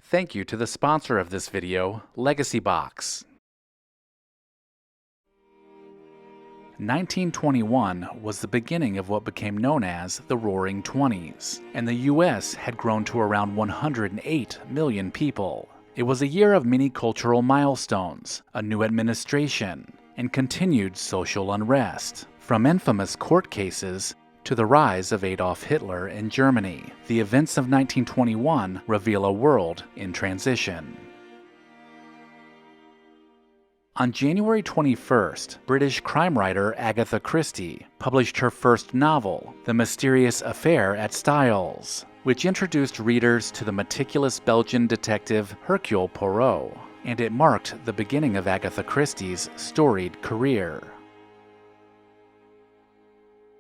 Thank you to the sponsor of this video, LEGACYBOX. 1921 was the beginning of what became known as the Roaring Twenties, and the U.S. had grown to around 108 million people. It was a year of many cultural milestones, a new administration, and continued social unrest. From infamous court cases to the rise of Adolf Hitler in Germany, the events of 1921 reveal a world in transition. On January 21st, British crime writer Agatha Christie published her first novel, The Mysterious Affair at Styles, which introduced readers to the meticulous Belgian detective Hercule Poirot, and it marked the beginning of Agatha Christie's storied career.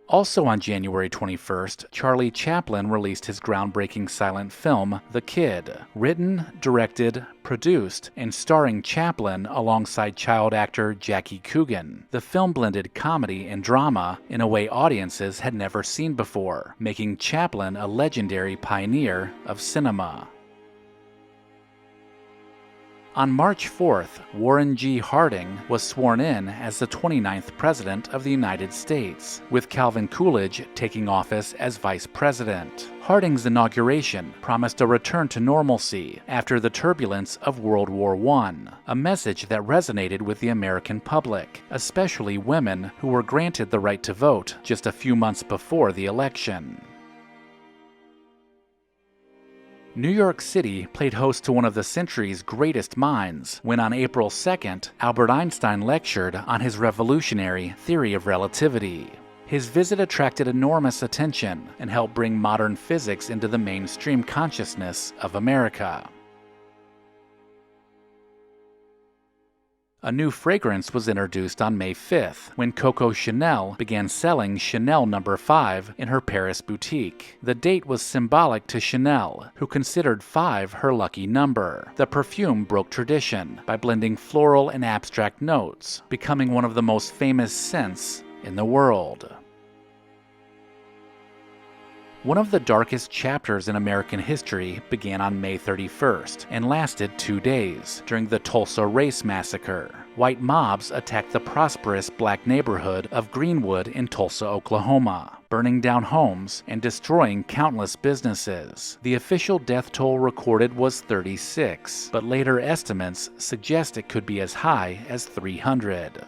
Also on January 21st, Charlie Chaplin released his groundbreaking silent film, The Kid, written, directed, produced, and starring Chaplin alongside child actor Jackie Coogan. The film blended comedy and drama in a way audiences had never seen before, making Chaplin a legendary pioneer of cinema. On March 4th, Warren G. Harding was sworn in as the 29th President of the United States, with Calvin Coolidge taking office as Vice President. Harding's inauguration promised a return to normalcy after the turbulence of World War I, a message that resonated with the American public, especially women who were granted the right to vote just a few months before the election. New York City played host to one of the century's greatest minds when on April 2nd, Albert Einstein lectured on his revolutionary theory of relativity. His visit attracted enormous attention and helped bring modern physics into the mainstream consciousness of America. A new fragrance was introduced on May 5th when Coco Chanel began selling Chanel No. 5 in her Paris boutique. The date was symbolic to Chanel, who considered 5 her lucky number. The perfume broke tradition by blending floral and abstract notes, becoming one of the most famous scents in the world. One of the darkest chapters in American history began on May 31st and lasted 2 days during the Tulsa Race Massacre. White mobs attacked the prosperous black neighborhood of Greenwood in Tulsa, Oklahoma, burning down homes and destroying countless businesses. The official death toll recorded was 36, but later estimates suggest it could be as high as 300.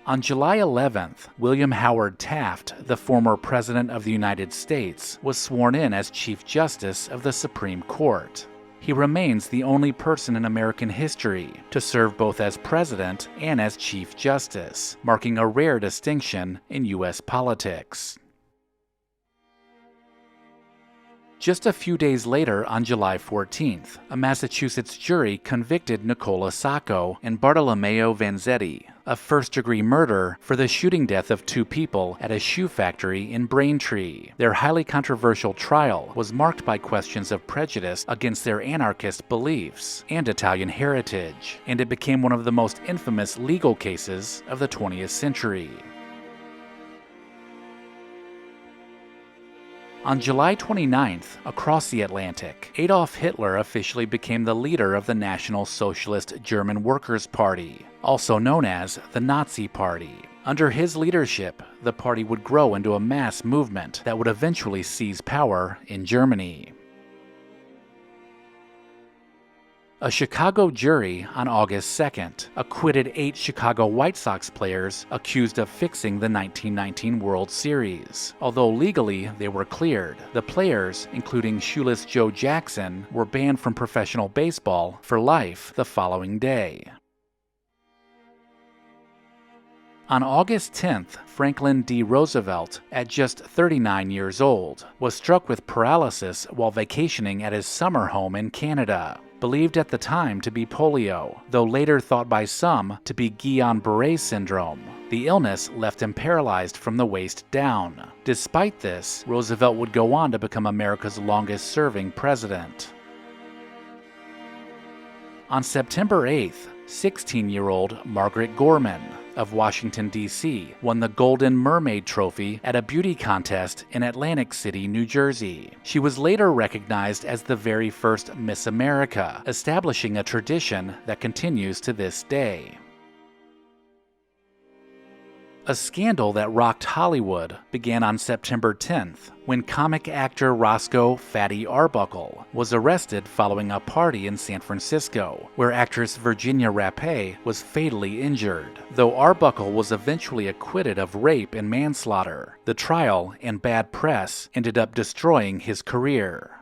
On July 11th, William Howard Taft, the former President of the United States, was sworn in as Chief Justice of the Supreme Court. He remains the only person in American history to serve both as President and as Chief Justice, marking a rare distinction in U.S. politics. Just a few days later, on July 14th, a Massachusetts jury convicted Nicola Sacco and Bartolomeo Vanzetti of first-degree murder for the shooting death of 2 people at a shoe factory in Braintree. Their highly controversial trial was marked by questions of prejudice against their anarchist beliefs and Italian heritage, and it became one of the most infamous legal cases of the 20th century. On July 29th, across the Atlantic, Adolf Hitler officially became the leader of the National Socialist German Workers' Party, also known as the Nazi Party. Under his leadership, the party would grow into a mass movement that would eventually seize power in Germany. A Chicago jury on August 2nd acquitted 8 Chicago White Sox players accused of fixing the 1919 World Series. Although legally they were cleared, the players, including Shoeless Joe Jackson, were banned from professional baseball for life the following day. On August 10th, Franklin D. Roosevelt, at just 39 years old, was struck with paralysis while vacationing at his summer home in Canada. Believed at the time to be polio, though later thought by some to be Guillain-Barré syndrome. The illness left him paralyzed from the waist down. Despite this, Roosevelt would go on to become America's longest-serving president. On September 8th, 16-year-old Margaret Gorman of Washington, D.C. won the Golden Mermaid Trophy at a beauty contest in Atlantic City, New Jersey. She was later recognized as the very first Miss America, establishing a tradition that continues to this day. A scandal that rocked Hollywood began on September 10th when comic actor Roscoe "Fatty" Arbuckle was arrested following a party in San Francisco, where actress Virginia Rappe was fatally injured. Though Arbuckle was eventually acquitted of rape and manslaughter, the trial and bad press ended up destroying his career.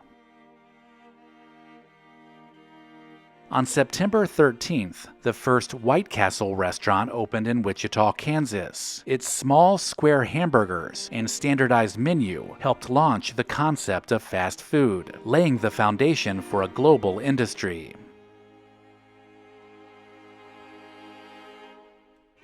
On September 13th, the first White Castle restaurant opened in Wichita, Kansas. Its small, square hamburgers and standardized menu helped launch the concept of fast food, laying the foundation for a global industry.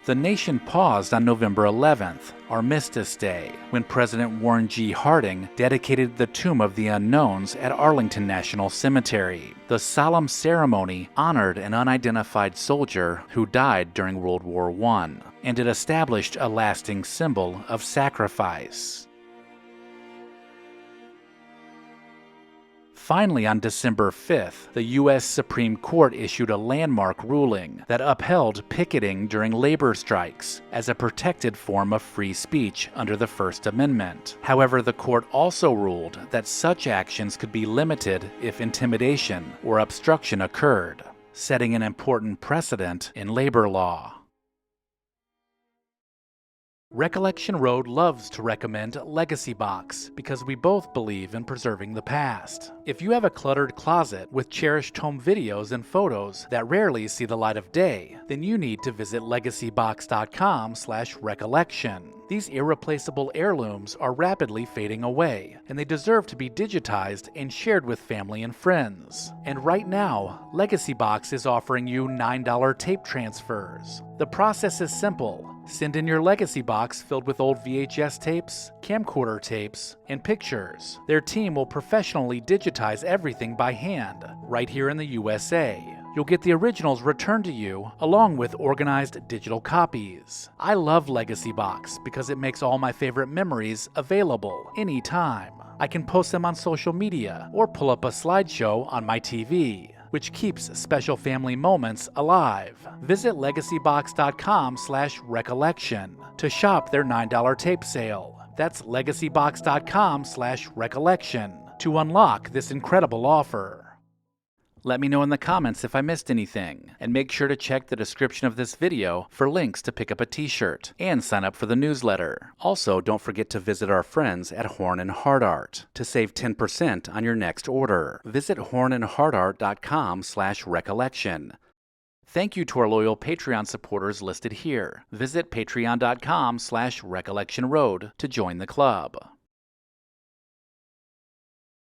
The nation paused on November 11th, Armistice Day, when President Warren G. Harding dedicated the Tomb of the Unknowns at Arlington National Cemetery. The solemn ceremony honored an unidentified soldier who died during World War I, and it established a lasting symbol of sacrifice. Finally, on December 5th, the U.S. Supreme Court issued a landmark ruling that upheld picketing during labor strikes as a protected form of free speech under the First Amendment. However, the court also ruled that such actions could be limited if intimidation or obstruction occurred, setting an important precedent in labor law. Recollection Road loves to recommend LEGACYBOX because we both believe in preserving the past. If you have a cluttered closet with cherished home videos and photos that rarely see the light of day, then you need to visit LEGACYBOX.com/recollection. These irreplaceable heirlooms are rapidly fading away, and they deserve to be digitized and shared with family and friends. And right now, LEGACYBOX is offering you $9 tape transfers. The process is simple. Send in your LEGACYBOX filled with old VHS tapes, camcorder tapes, and pictures. Their team will professionally digitize everything by hand, right here in the USA. You'll get the originals returned to you, along with organized digital copies. I love LEGACYBOX because it makes all my favorite memories available anytime. I can post them on social media or pull up a slideshow on my TV, which keeps special family moments alive. Visit LEGACYBOX.com/recollection to shop their $9 tape sale. That's LEGACYBOX.com/recollection to unlock this incredible offer. Let me know in the comments if I missed anything, and make sure to check the description of this video for links to pick up a t-shirt and sign up for the newsletter. Also, don't forget to visit our friends at Horn and Hardart to save 10% on your next order. Visit hornandhardart.com/recollection. Thank you to our loyal Patreon supporters listed here. Visit patreon.com/recollectionroad to join the club.